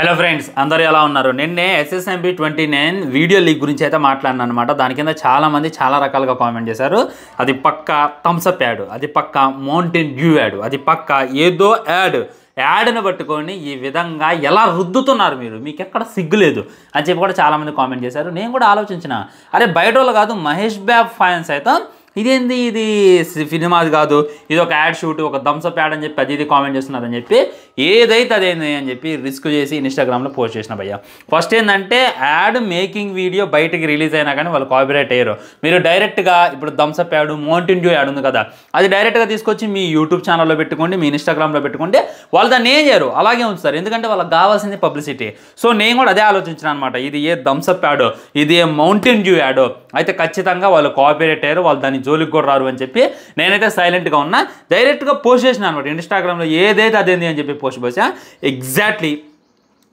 Hello friends, అందరూ ఎలా ఉన్నారు? నిన్నే SSMB 29 వీడియో లీక్ గురించి అయితే మాట్లాడినా అనమాట. దాని కింద చాలామంది చాలా రకాలుగా కామెంట్ చేశారు. అది పక్క థమ్స్అప్ యాడ్, అది పక్క మౌంటైన్ డ్యూ యాడ్, అది పక్క ఏదో యాడ్ని పట్టుకొని ఈ విధంగా ఎలా రుద్దుతున్నారు మీకు ఎక్కడ సిగ్గులేదు అని చెప్పి కూడా చాలామంది కామెంట్ చేశారు. నేను కూడా ఆలోచించిన, అరే బయట వాళ్ళు కాదు, మహేష్ బాబు ఫ్యాన్స్ అయితే ఇదేంది, ఇది సినిమాది కాదు, ఇది ఒక యాడ్ షూట్, ఒక థమ్స్అప్ యాడ్ అని చెప్పి అది కామెంట్ చేస్తున్నారని చెప్పి ఏదైతే అదేంది అని చెప్పి రిస్క్ చేసి ఇన్స్టాగ్రామ్లో పోస్ట్ చేసిన భయ్య. ఫస్ట్ ఏంటంటే యాడ్ మేకింగ్ వీడియో బయటకి రిలీజ్ అయినా కానీ వాళ్ళు కాపీరైట్ అయ్యారు. మీరు డైరెక్ట్గా ఇప్పుడు Thums Up add, Mountain Dew add ఉంది కదా, అది డైరెక్ట్గా తీసుకొచ్చి మీ యూట్యూబ్ ఛానల్లో పెట్టుకోండి, మీ ఇన్స్టాగ్రామ్లో పెట్టుకుంటే వాళ్ళు దాన్ని ఏం చేయరు, అలాగే ఉంచుతారు. ఎందుకంటే వాళ్ళకి కావాల్సింది పబ్లిసిటీ. సో నేను కూడా అదే ఆలోచించిన అనమాట. ఇది ఏ థమ్స్అప్ యాడో, ఇది ఏ మౌంటైన్ డ్యూ యాడో అయితే ఖచ్చితంగా వాళ్ళు కాపీరైట్ అయ్యారు, వాళ్ళు దాన్ని జోలికి కూడా రారు అని చెప్పి నేనైతే సైలెంట్గా ఉన్నా. డైరెక్ట్గా పోస్ట్ చేసిన అనమాట ఇన్స్టాగ్రామ్లో, ఏదైతే అదేంది అని చెప్పి పోస్ట్ చేసా. ఎగ్జాక్ట్లీ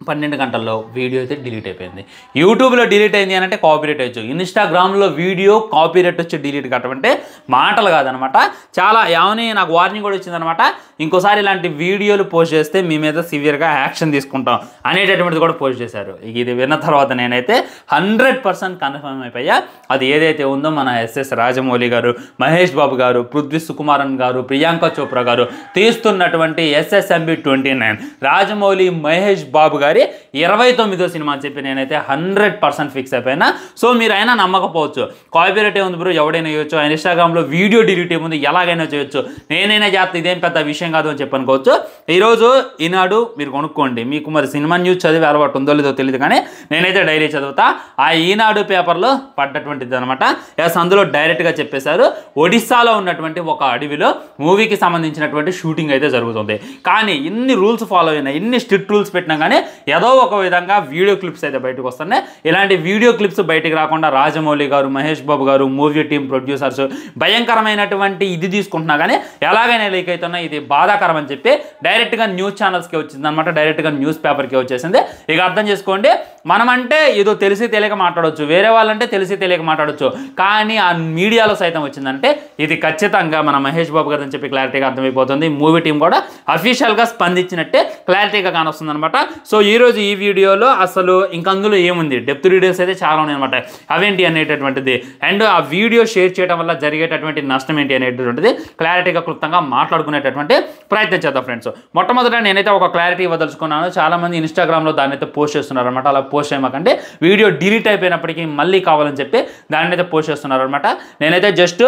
12 గంటల్లో వీడియో అయితే డిలీట్ అయిపోయింది. యూట్యూబ్లో డిలీట్ అయింది అని అంటే కాపీరైట్ అయ్యొచ్చు, ఇన్స్టాగ్రామ్లో వీడియో కాపీరైట్ వచ్చి డిలీట్ కట్టమంటే మాటలు కాదనమాట. చాలా ఏమని నాకు వార్నింగ్ కూడా వచ్చిందనమాట. ఇంకోసారి ఇలాంటి వీడియోలు పోస్ట్ చేస్తే మీ మీద సివియర్గా యాక్షన్ తీసుకుంటాం అనేటటువంటిది కూడా పోస్ట్ చేశారు. ఇది విన్న తర్వాత నేనైతే 100% కన్ఫర్మ్ అయిపోయా. అది ఏదైతే ఉందో మన SS రాజమౌళి గారు, మహేష్ బాబు గారు, పృథ్వీ సుకుమారన్ గారు, ప్రియాంక చోప్రా గారు తీస్తున్నటువంటి SSMB 29 రాజమౌళి మహేష్ బాబు గారు 29వ సినిమా అని చెప్పి నేనైతే 100% ఫిక్స్ అయిపోయినా. సో మీరు అయినా నమ్మకపోవచ్చు, కాపీరైట్ ఏముంది బ్రో, ఎవడైనా చేయొచ్చు, ఇన్స్టాగ్రామ్లో వీడియో డిలీట్ ఏముంది, ఎలాగైనా చేయొచ్చు, నేనైనా చేస్తా, ఇదేం పెద్ద విషయం కాదు అని చెప్పి అనుకోవచ్చు. ఈరోజు ఈనాడు మీరు కొనుక్కోండి, మీకు మరి సినిమా న్యూస్ చదివే అలవాటు ఉందో లేదో తెలియదు, కానీ నేనైతే డైలీ చదువుతా. ఆ ఈనాడు పేపర్లో పడ్డటువంటిది అనమాట. అందులో డైరెక్ట్గా చెప్పేశారు, ఒడిస్సాలో ఉన్నటువంటి ఒక అడవిలో మూవీకి సంబంధించినటువంటి షూటింగ్ అయితే జరుగుతుంది. కానీ ఇన్ని రూల్స్ ఫాలో అయినా, ఇన్ని స్ట్రిక్ట్ రూల్స్ పెట్టినా కానీ ఏదో ఒక విధంగా వీడియో క్లిప్స్ అయితే బయటకు వస్తున్నాయి. ఇలాంటి వీడియో క్లిప్స్ బయటకు రాకుండా రాజమౌళి గారు, మహేష్ బాబు గారు, మూవీ టీం ప్రొడ్యూసర్స్ భయంకరమైనటువంటి ఇది తీసుకుంటున్నా కానీ ఎలాగైనా లీక్ అవుతున్నా, ఇది బాధాకరం అని చెప్పి డైరెక్ట్గా న్యూస్ ఛానల్స్కి వచ్చింది అనమాట. డైరెక్ట్గా న్యూస్ పేపర్కి వచ్చేసింది. ఇక అర్థం చేసుకోండి, మనమంటే ఏదో తెలిసి తెలియక మాట్లాడవచ్చు, వేరే వాళ్ళంటే తెలిసి తెలియక మాట్లాడవచ్చు, కానీ ఆ మీడియాలో సైతం వచ్చిందంటే ఇది ఖచ్చితంగా మన మహేష్ బాబు గారు అని చెప్పి క్లారిటీగా అర్థమైపోతుంది. మూవీ టీం కూడా అఫీషియల్గా స్పందించినట్టే క్లారిటీగా కానొస్తుంది అనమాట. సో ఈరోజు ఈ వీడియోలో అసలు ఇంకా అందులో ఏముంది, డెప్త్ డీటెయిల్స్ అయితే చాలా ఉన్నాయి అనమాట. అవేంటి అనేటటువంటిది, అండ్ ఆ వీడియో షేర్ చేయడం వల్ల జరిగేటటువంటి నష్టం ఏంటి అనేటటువంటిది క్లారిటీగా క్లుప్తంగా మాట్లాడుకునేటటువంటి ప్రయత్నం చేద్దాం ఫ్రెండ్స్. మొట్టమొదట నేనైతే ఒక క్లారిటీ ఇవ్వదలుచుకున్నాను. చాలామంది ఇన్స్టాగ్రామ్లో దాన్ని అయితే పోస్ట్ చేస్తున్నారు అనమాట. అలా పోస్ట్ చేయమాకంటే వీడియో డిలీట్ అయిపోయినప్పటికీ మళ్ళీ కావాలని చెప్పి దాన్ని అయితే పోస్ట్ చేస్తున్నారు అనమాట. నేనైతే జస్ట్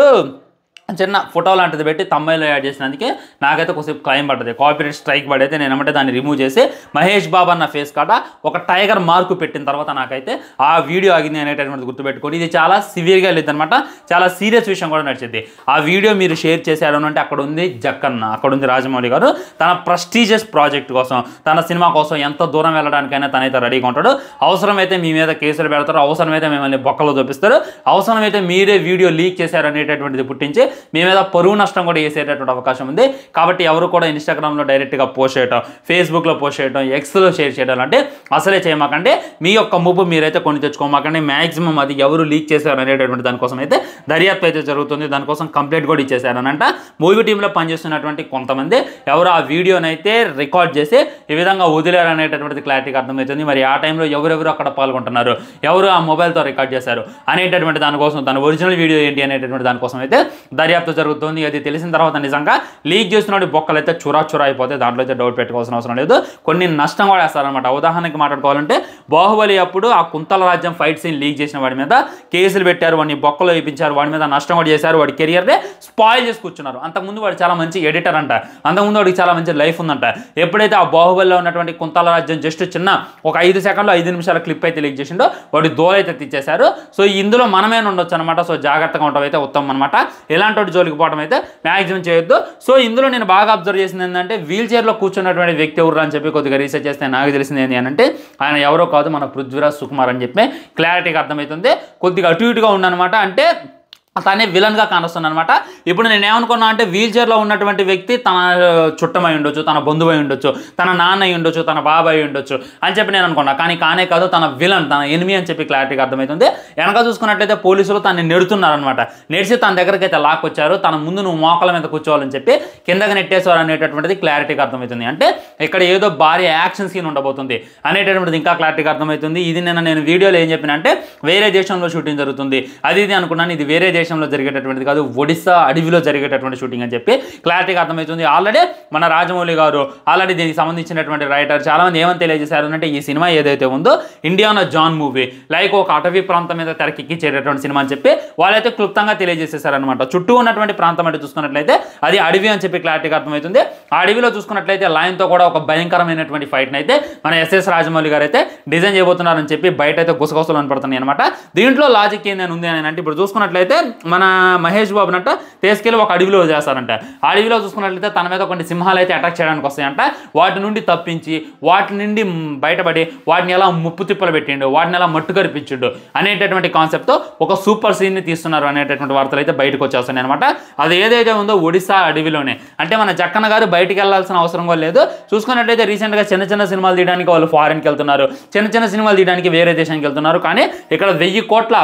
చిన్న ఫోటో లాంటిది పెట్టి తమ్మైలో యాడ్ చేసినందుకే నాకైతే కొంచెం క్లైమ్ పడ్డది, కాపీరైట్ స్ట్రైక్ పడైతే నేను ఏమంటే దాన్ని రిమూవ్ చేసి మహేష్ బాబు అన్న ఫేస్ కాడ ఒక టైగర్ మార్కు పెట్టిన తర్వాత నాకైతే ఆ వీడియో ఆగింది అనేటటువంటి గుర్తుపెట్టుకోండి. ఇది చాలా సివియర్గా లేదనమాట, చాలా సీరియస్ విషయం కూడా నడిచింది. ఆ వీడియో మీరు షేర్ చేశారు అంటే అక్కడ ఉంది జక్కన్న, అక్కడ ఉంది రాజమౌళి గారు, తన ప్రెస్టీజియస్ ప్రాజెక్ట్ కోసం, తన సినిమా కోసం ఎంత దూరం వెళ్ళడానికైనా తనైతే రెడీగా ఉంటాడు. అవసరమైతే మీ మీద కేసులు పెడతారు, అవసరమైతే మిమ్మల్ని బొక్కలు చూపిస్తారు, అవసరమైతే మీరే వీడియో లీక్ చేశారు అనేటటువంటిది పుట్టించి మీ మీద పరువు నష్టం కూడా వేసేటటువంటి అవకాశం ఉంది. కాబట్టి ఎవరు కూడా ఇన్స్టాగ్రామ్లో డైరెక్ట్గా పోస్ట్ చేయడం, ఫేస్బుక్లో పోస్ట్ చేయడం, ఎక్స్లో షేర్ చేయడం అంటే అసలే చేయమాకండి. మీ యొక్క ముప్పు మీరైతే కొని తెచ్చుకోమాకండి. మ్యాక్సిమం అది ఎవరు లీక్ చేశారు అనేటటువంటి దానికోసం అయితే దర్యాప్తు అయితే జరుగుతుంది. దానికోసం కంప్లైంట్ కూడా ఇచ్చేసారనంట. మూవీ టీంలో పనిచేస్తున్నటువంటి కొంతమంది ఎవరు ఆ వీడియోని అయితే రికార్డ్ చేసి ఈ విధంగా వదిలేరు అనేటటువంటిది క్లారిటీగా అర్థమవుతుంది. మరి ఆ టైంలో ఎవరెవరు అక్కడ పాల్గొంటున్నారు, ఎవరు ఆ మొబైల్తో రికార్డ్ చేశారు అనేటటువంటి దానికోసం, దాని ఒరిజినల్ వీడియో ఏంటి అనేటటువంటి దానికోసం అయితే దర్యాప్తు జరుగుతుంది. అది తెలిసిన తర్వాత నిజంగా లీక్ చేస్తున్న బొక్కలు అయితే చురా అయిపోతే దాంట్లో అయితే డౌట్ పెట్టుకోవాల్సిన అవసరం లేదు. కొన్ని నష్టం కూడా వేస్తారనమాట. ఉదాహరణకి మాట్లాడుకోవాలంటే బాహుబలి అప్పుడు ఆ కుంతల రాజ్యం ఫైట్ సీన్ లీక్ చేసిన వాడి మీద కేసులు పెట్టారు, వాడిని బొక్కలు వేయించారు, వాడి మీద నష్టం కూడా చేశారు, వాడి కెరియర్నే స్పాయిల్ చేసి కూర్చున్నారు. అంతకుముందు వాడు చాలా మంచి ఎడిటర్ అంట, అంతకుముందు వాడికి చాలా మంచి లైఫ్ ఉందంట. ఎప్పుడైతే ఆ బాహుబలిలో ఉన్నటువంటి కుంతల రాజ్యం జస్ట్ చిన్న ఒక 5 సెకండ్లో 5 నిమిషాల క్లిప్ అయితే లీక్ చేసిండో వాడి దోలైతే తెచ్చేశారు. సో ఇందులో మనమే ఉండొచ్చు అనమాట. సో జాగ్రత్తగా ఉండటం అయితే ఉత్తమం అనమాట. ఇలాంటి జోలికి పోవడం అయితే మ్యాక్సిమం చేయొద్దు. సో ఇందులో నేను బాగా అబ్జర్వ్ చేసింది ఏంటంటే, వీల్ చైర్లో కూర్చున్నటువంటి వ్యక్తి ఎవరు అని చెప్పి కొద్దిగా రీసెర్చ్ చేస్తే నాకు తెలిసింది ఏంటి అంటే ఆయన ఎవరో కాదు, మన పృథ్వీరాజ్ సుకుమార్ అని చెప్పి క్లారిటీగా అర్థమవుతుంది. కొద్దిగా అటు ఇటుగా ఉండనమాట. అంటే తనే విలన్గా కానొస్తుంది అనమాట. ఇప్పుడు నేను ఏమనుకున్నా అంటే వీల్ చైర్లో ఉన్నటువంటి వ్యక్తి తన చుట్టమై ఉండొచ్చు, తన బంధువై ఉండొచ్చు, తన నాన్న అయి ఉండొచ్చు, తన బాబాయ్ ఉండొచ్చు అని చెప్పి నేను అనుకున్నా. కానీ కానే కాదు, తన విలన్, తన ఎనిమి అని చెప్పి క్లారిటీగా అర్థమవుతుంది. వెనక చూసుకున్నట్లయితే పోలీసులు తనని నెడుతున్నారనమాట. నెడిసి తన దగ్గరికి అయితే లాక్కొచ్చారు. తన ముందు నువ్వు మోకాల మీద కూర్చోవాలని చెప్పి కిందకి నెట్టేశారు అనేటటువంటిది క్లారిటీగా అర్థమవుతుంది. అంటే ఇక్కడ ఏదో భారీ యాక్షన్ సీన్ ఉండబోతుంది అనేటటువంటిది ఇంకా క్లారిటీగా అర్థమవుతుంది. ఇది నేను వీడియోలో ఏం చెప్పిన అంటే వేరే దేశంలో షూటింగ్ జరుగుతుంది అది ఇది అనుకున్నాను. ఇది వేరే దేశంలో జరిగేటటువంటిది కాదు, ఒడిస్సా అడవిలో జరిగేటటువంటి షూటింగ్ అని చెప్పి క్లారిటీగా అర్థమవుతుంది. ఆల్రెడీ మన రాజమౌళి గారు ఆల్రెడీ దీనికి సంబంధించినటువంటి రైటర్ చాలా మంది ఏమని తెలియజేశారు అంటే ఈ సినిమా ఏదైతే ఉందో ఇండియానా జాన్ మూవీ లైక్ ఒక అటవీ ప్రాంతం మీద తెరకెక్కించేటటువంటి సినిమా అని చెప్పి వాళ్ళైతే క్లుప్తంగా తెలియజేసేశారనమాట. చుట్టూ ఉన్నటువంటి ప్రాంతం అంటే చూసుకున్నట్లయితే అది అడవి అని చెప్పి క్లారిటీగా అర్థమవుతుంది. ఆ అడవిలో చూసుకున్నట్లయితే లయన్తో కూడా ఒక భయంకరమైనటువంటి ఫైట్ని అయితే మన ఎస్ఎస్ రాజమౌళి గారు అయితే డిజైన్ చేయబోతున్నారని చెప్పి బయట అయితే గుసగుసలు కనపడుతున్నాయి అనమాట. దీంట్లో లాజిక్ ఏందని ఉంది అని అంటే ఇప్పుడు చూసుకున్నట్లయితే మన మహేష్ బాబు నట్ట తీసుకెళ్ళి ఒక అడవిలో చేస్తారంట. ఆ అడవిలో చూసుకున్నట్లయితే తన మీద కొన్ని సింహాలు అయితే అటాక్ చేయడానికి వస్తాయంట. వాటి నుండి తప్పించి వాటి నుండి బయటపడి వాటిని ఎలా ముప్పు తిప్పలు పెట్టిండు, వాటిని ఎలా మట్టు కరిపించిండు అనేటటువంటి కాన్సెప్ట్తో ఒక సూపర్ సీన్ని తీస్తున్నారు అనేటటువంటి వార్తలు అయితే బయటకు వచ్చేస్తున్నాయి అనమాట. అది ఏదైతే ఉందో ఒడిశా అడవిలోనే. అంటే మన జక్కన్న గారు బయటికి వెళ్ళాల్సిన అవసరం కూడా లేదు. చూసుకున్నట్లయితే రీసెంట్గా చిన్న చిన్న సినిమాలు తీయడానికి వాళ్ళు ఫారెన్కి వెళ్తున్నారు, చిన్న చిన్న సినిమాలు తీయడానికి వేరే దేశానికి వెళ్తున్నారు. కానీ ఇక్కడ 1000 కోట్ల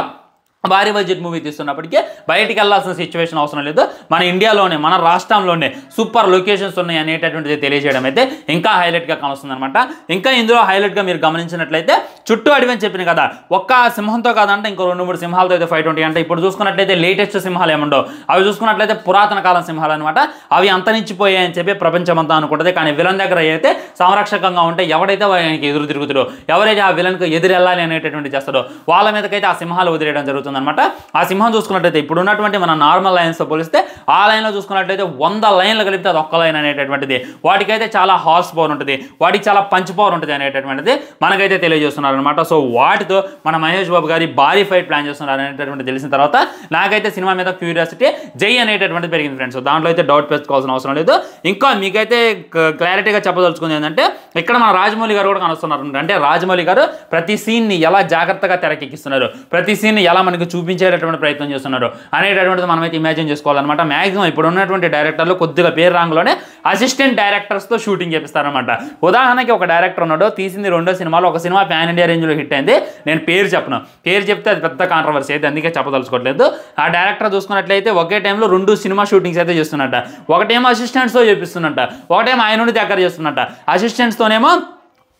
భారీ బడ్జెట్ మూవీ తీస్తున్నప్పటికీ బయటికి వెళ్ళాల్సిన సిచ్యువేషన్ అవసరం లేదు. మన ఇండియాలోనే మన రాష్ట్రంలోనే సూపర్ లొకేషన్స్ ఉన్నాయి అనేటటువంటిది తెలియజేయడం అయితే ఇంకా హైలైట్గా కానొస్తుంది అనమాట. ఇంకా ఇందులో హైలైట్గా మీరు గమనించినట్లయితే చుట్టూ అడవి అని చెప్పిన కదా, ఒక్క సింహంతో కాదంటే ఇంకో 2-3 సింహాలతో అయితే ఫైట్ ఉంటాయి. అంటే ఇప్పుడు చూసుకున్నట్లయితే లేటెస్ట్ సింహాలు ఏముండవు, అవి చూసుకున్నట్లయితే పురాతన కాలం సింహాలు అనమాట. అవి అంతరించిపోయాయి అని చెప్పి ప్రపంచమంతా అనుకుంటుంది. కానీ విలన్ దగ్గర అయితే సంరక్షకంగా ఉంటే ఎవడైతే ఆయనకి ఎదురు తిరుగుతాడో, ఎవరైతే ఆ విలన్కి ఎదురు వెళ్ళాలి అనేటటువంటి చేస్తాడో వాళ్ళ మీదకైతే ఆ సింహాలు వదిలేయడం జరుగుతుంది అనమాట. ఆ సింహం చూసుకున్నట్లయితే ఇప్పుడు ఉన్నటువంటి మన నార్మల్ లైన్స్తో పోలిస్తే ఆ లైన్లో చూసుకున్నట్లయితే 100 లైన్లు కలిపితే అది ఒక్క లైన్ అనేటటువంటిది. వాటికైతే చాలా హార్స్ పవర్ ఉంటుంది, వాటికి చాలా పంచ్ పవర్ ఉంటుంది అనేటటువంటిది మనకైతే తెలియజేస్తున్నారు అనమాట. సో వాటితో మన మహేష్ బాబు గారి భారీ ఫైట్ ప్లాన్ చేస్తున్నారు అనేటటువంటి తెలిసిన తర్వాత నాకైతే సినిమా మీద క్యూరియాసిటీ జై అనేటటువంటిది పెరిగింది ఫ్రెండ్స్. దాంట్లో అయితే డౌట్ పెట్టుకోవాల్సిన అవసరం లేదు. ఇంకా మీకైతే క్లారిటీగా చెప్పదలుచుకుంది ఏంటంటే ఇక్కడ మన రాజమౌళి గారు కూడా కనుస్తున్నారు. అంటే రాజమౌళి గారు ప్రతి సీన్ని ఎలా జాగ్రత్తగా తెరకెక్కిస్తున్నారు, ప్రతి సీన్ని ఎలా మనకి చూపించేటటువంటి ప్రయత్నం చేస్తున్నారు అనేటటువంటిది మనమైతే ఇమాజిన్ చేసుకోవాలన్నమాట. మ్యాక్సిమం ఇప్పుడు ఉన్నటువంటి డైరెక్టర్లు కొద్దిగా పేరు రాంగ్లోనే అసిస్టెంట్ డైరెక్టర్స్తో షూటింగ్ చేపిస్తారనమాట. ఉదాహరణకి ఒక డైరెక్టర్ ఉన్నాడు, తీసింది 2వ సినిమాలో ఒక సినిమా ప్యాన్ ఇండియా రేంజ్లో హిట్ అయింది. నేను పేరు చెప్పను, పేరు చెప్తే అది పెద్ద కాంట్రవర్సీ అయితే అందుకే చెప్పదలుచుకోవట్లేదు. ఆ డైరెక్టర్ చూసుకున్నట్లయితే ఒకే టైంలో 2 సినిమా షూటింగ్స్ అయితే చేస్తున్నట్ట. ఒకటేమో అసిస్టెంట్స్తో చేపిస్తున్నట్ట, ఒకటేమో ఆయన నుండి దగ్గర చేస్తున్నట్ట. అసిస్టెంట్స్తోనేమో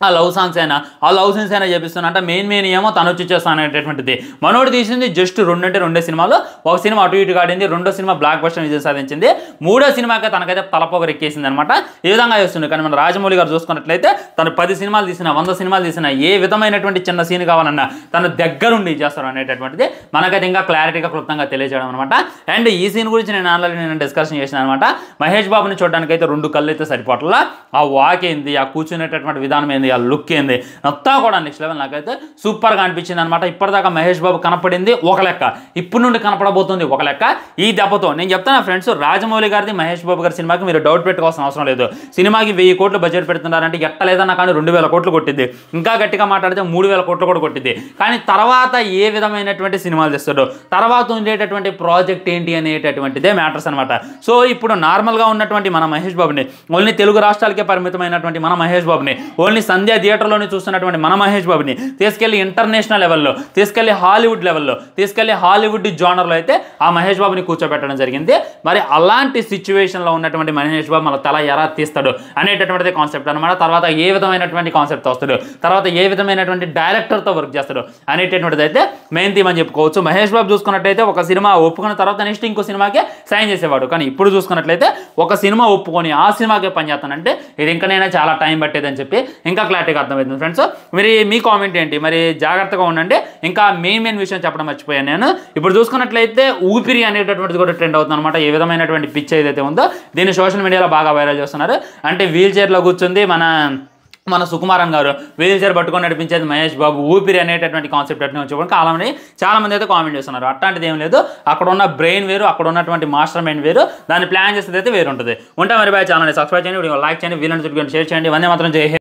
ఆ లవ్ సాంగ్స్ అయినా ఆ లవ్ సీన్స్ అయినా చేపిస్తున్నట్ట. మెయిన్ ఏమో తను వచ్చి చేస్తాను అనేటటువంటిది. మనోడు తీసింది జస్ట్ 2 సినిమాలు. ఒక సినిమా అటు ఇటు ఆడింది, 2వ సినిమా బ్లాక్ బస్టర్ విజయం సాధించింది, 3వ సినిమాకి తనకైతే తలపోగరు ఎక్కేసింది అనమాట. ఈ విధంగా చేస్తుంది. కానీ మన రాజమౌళి గారు చూసుకున్నట్లయితే తను 10 సినిమాలు తీసినా 100 సినిమాలు తీసినా ఏ విధమైనటువంటి చిన్న సీన్ కావాలన్నా తను దగ్గరుండి చేస్తారు అనేటటువంటిది మనకైతే ఇంకా క్లారిటీగా క్లుప్తంగా తెలియజేయడం అనమాట. అండ్ ఈ సీన్ గురించి నేను ఆల్రెడీ డిస్కషన్ చేసిన అనమాట. మహేష్ బాబుని చూడడానికి అయితే 2 కళ్ళు అయితే సరిపోట్లా. ఆ వాక్ ఏంది, ఆ కూర్చునేటటువంటి విధానం ఏంది, ఆ లుక్ ఏంది, అంతా కూడా నెక్స్ట్ లెవెల్ నాకైతే సూపర్గా అనిపించింది అనమాట. ఇప్పటిదాకా మహేష్ బాబు కనపడింది ఒక లెక్క, ఇప్పుడు నుండి కనపడబోతుంది ఒక లెక్క. ఈ దెబ్బతో నేను చెప్తాను ఫ్రెండ్స్, రాజమౌళి గారిది మహేష్ బాబు గారి సినిమాకి మీరు డౌట్ పెట్టుకోవాల్సిన అవసరం లేదు. సినిమాకి 1000 కోట్లు బడ్జెట్ పెడుతున్నారంటే ఎట్టలేదన్నా కానీ 2000 కోట్లు కొట్టింది, ఇంకా గట్టిగా మాట్లాడితే 3000 కోట్లు కూడా కొట్టింది. కానీ తర్వాత ఏ విధమైనటువంటి సినిమాలు తెస్తాడో, తర్వాత ఉండేటటువంటి ప్రాజెక్ట్ ఏంటి అనేటటువంటిదే మ్యాటర్స్ అనమాట. సో ఇప్పుడు నార్మల్గా ఉన్నటువంటి మన మహేష్ బాబుని, ఓన్లీ తెలుగు రాష్ట్రాలకే పరిమితమైనటువంటి మన మహేష్ బాబుని, ఓన్లీ సంధ్య థియేటర్లోనే చూస్తున్నటువంటి మన మహేష్ బాబుని తీసుకెళ్లి ఇంటర్నేషనల్ లెవెల్లో, తీసుకెళ్లి హాలీవుడ్ లెవెల్లో, తీసుకెళ్లి హాలీవుడ్ జానర్లో అయితే ఆ మహేష్ బాబుని కూర్చోబెట్టడం జరిగింది. మరి అలాంటి సిచ్యువేషన్లో ఉన్నటువంటి మహేష్ బాబు మన తల ఎలా తీస్తాడు అనేటటువంటిది కాన్సెప్ట్ అనమాట. తర్వాత ఏ విధమైనటువంటి కాన్సెప్ట్ వస్తాడు, తర్వాత ఏ విధమైనటువంటి డైరెక్టర్తో వర్క్ చేస్తాడు అనేటటువంటిది అయితే మెయిన్ థీమ్ అని చెప్పుకోవచ్చు. మహేష్ బాబు చూసుకున్నట్లయితే ఒక సినిమా ఒప్పుకున్న తర్వాత నెక్స్ట్ ఇంకో సినిమాకే సైన్ చేసేవాడు. కానీ ఇప్పుడు చూసుకున్నట్లయితే ఒక సినిమా ఒప్పుకొని ఆ సినిమాకే పనిచేస్తానంటే ఇది ఇంకనైనా చాలా టైం పట్టేదని చెప్పి ఇంకా క్లారిటీగా అర్థమవుతుంది ఫ్రెండ్స్. మరి మీ కామెంట్ ఏంటి? మరి జాగ్రత్తగా ఉండండి. ఇంకా మెయిన్ విషయం చెప్పడం మర్చిపోయాను నేను. ఇప్పుడు చూసుకున్నట్లయితే ఊపిరి అనేటటువంటిది కూడా ట్రెండ్ అవుతుంది అనమాట. ఏ విధమైనటువంటి పిచ్ ఏదైతే ఉందో దీన్ని సోషల్ మీడియాలో బాగా వైరల్ చేస్తున్నారు. అంటే వీల్ చైర్లో కూర్చుంది మన సుకుమారన్ గారు, వీల్ చైర్ పట్టుకొని నడిపించేది మహేష్ బాబు, ఊపిరి అనేటటువంటి కాన్సెప్ట్ అట్నే వచ్చి చాలా మంది అయితే కామెంట్ చేస్తున్నారు. అట్లాంటిది ఏం లేదు, అక్కడ ఉన్న బ్రెయిన్ వేరు, అక్కడ ఉన్నటువంటి మాస్టర్ మైండ్ వేరు, దాన్ని ప్లాన్ చేసేది అయితే వేరు ఉంటుంది. ఉంటా మరి బాయ్. ఛానల్ని సబ్స్క్రైబ్ చేయండి, వీడియో లైక్ చేయండి, వీళ్ళని షేర్ చేయండి. వందే మాత్రం జై హింద్.